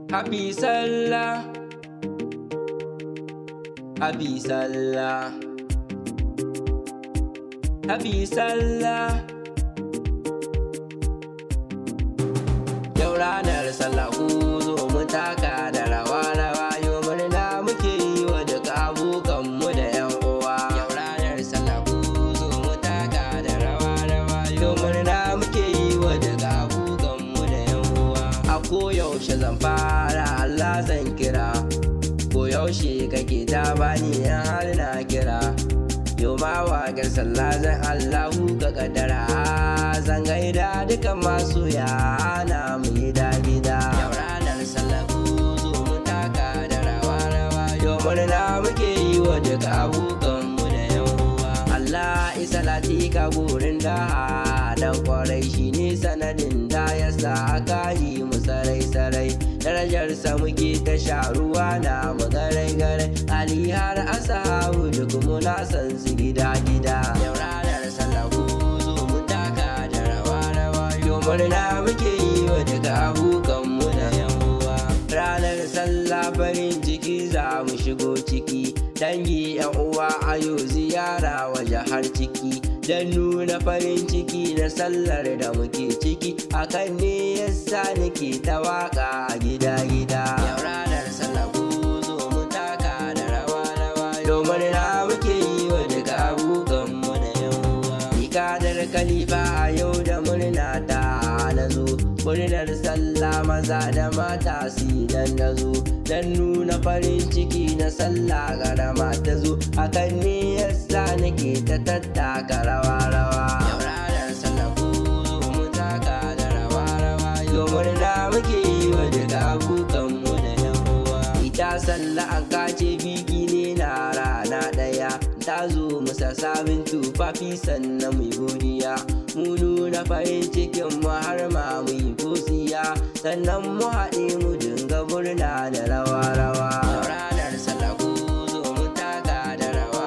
Happy Sallah, Happy Sallah, Happy Sallah. Yau ranar sallah ku zo mu taka da rawa yau murna muke yi wa duka abokanmu da yan uwa. Yau ranar sallah ku zo mu taka da rawa yau murna muke yi wa duka abokanmu da yan uwa. A koyaushe zan fara Allah zan kira, koyaushe kake ta bani in har na kira. Yau ma waƙar sallah zan Allahu ka kaddara, zan gaida dukan masoya na mu gida. Yau ranar sallah ku zo mu taka da rawa yau murna muke yi wa duka abokanmu da yan uwa. Allah isa latika gurin da dan kwarai shine sanadin da ya sa aka yi mu sarai darajarsa muke ta sharuwa na mu garai Ali har asahabu duk muna san su gida. Yau ranar sallah ku zo mu taka da rawa yau murna muke yi wa duka abokanmu da yan uwa. Ranar sallah farin ciki za mu shigo ciki, dangi yan uwa a yau ziyara waje har ciki, dan nuna farin ciki na sallar da muke ciki. Hakan ne yasa nake ta waka a gida. Yau ranar sallah ku zo mu taka da rawa yau murna muke yi wa duka abokanmu da yan uwa. Kadar Khalifa a yau da murna ta nazo, murnar sallah maza da mata su dan nazo, dan nuna farin ciki na sallah garama ta zo. Hakan ne yasa nake ta tattaka rawa. Yau ranar sallah ku zo mu taka da rawa yau murna muke yi wa duka abokanmu da yan uwa. Ita sallah an kace biki ne na rana daya, ta zo musa sabin tufafi sannan mu godiya, mu nuna farin cikin mu har ma mu yi godiya, sannan mu haɗe mu dinga murna da rawa. Yau ranar sallah ku zo mu taka da rawa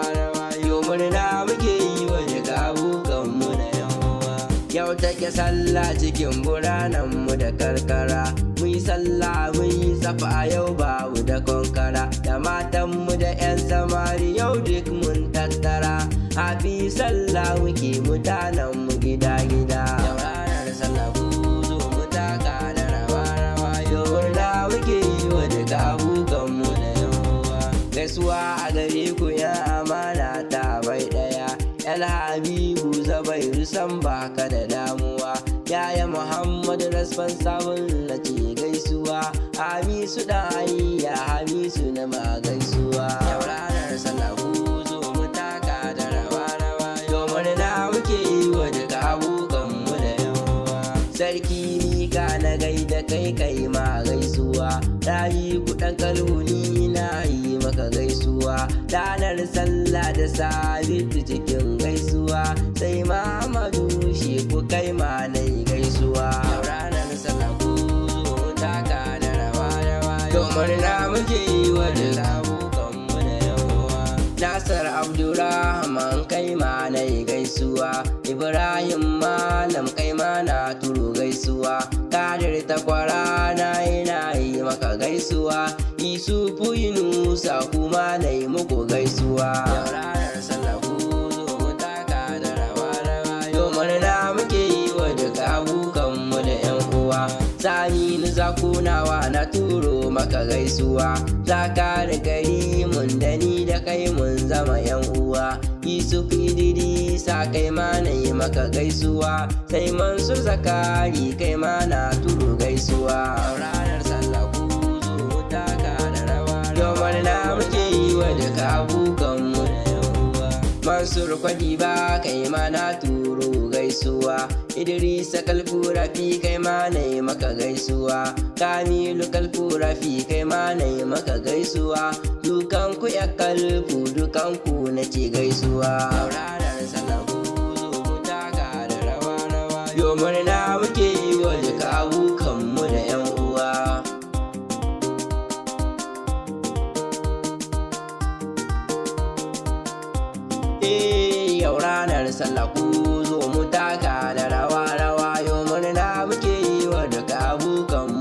yau murna muke yi wa duka abokanmu da yan uwa. Yau take sallah cikin buranan mu da karkara, mu yi sallah mu yi safa yau babu da konkara, da matan mu da yan samari yau duk mun tattara. Happy sallah muke mutanen mu gida. Yau ranar sallah ku zo mu taka da rawa yau murna muke yi wa duka abokanmu da yan uwa. Gaisuwa a gare ku ya amana ta bai daya, El Habibu Zabairu san baka da damuwa, yaya Muhammadu responsible na ce gaisuwa, Hamisu dan ayya Hamisu na ma gaisuwa. Yau ranar sallah ku zo mu taka da rawa yau murna muke yi wa duka abokanmu da yan uwa. Sarki mika na gaida kai ma gaisuwa, rayi kuɗan kalhuni na yi maka gaisuwa. Ranar sallah da sabitu cikin gaisuwa, sai Muhammadu shi ku kai ma na yi gaisuwa. Yau ranar sallah ku zo mu taka da rawa yau murna muke yi wa duka abokanmu da yan uwa. Nasar Abdurrahman kai ma na yi gaisuwa, Ibrahim Malam kai ma na turo gaisuwa, Kadir takwara na yi maka gaisuwa, Isufu Yunusa kuma na yi muku gaisuwa. Yau ranar sallah ku zo mu taka da rawa yau murna muke yi wa duka abokanmu da yan uwa. Saminu zakunawa na turo maka gaisuwa, Zakari Karimun da ni da kai mun zama yan uwa, Yusuf Idrisa kai ma na yi maka gaisuwa, sai Mansur Zakari kai ma na turo gaisuwa. Yau ranar sallah ku zo mu taka da rawa yau murna muke yi wa duka abokanmu da yan uwa. Mansur Kwadiba kai ma na turo gaisuwa, Idrisa Kalfurafi kai ma na yi maka gaisuwa, Kamilu Kalfurafi kai ma na yi maka gaisuwa, dukanku ya kalfu dukanku na ce gaisuwa. Yau ranar sallah ku zo mu taka da rawa yau murna muke yi wa duka abokanmu da yan uwa. Yau ranar sallah ku zo mu taka da rawa yau murna muke yi wa duka abokanmu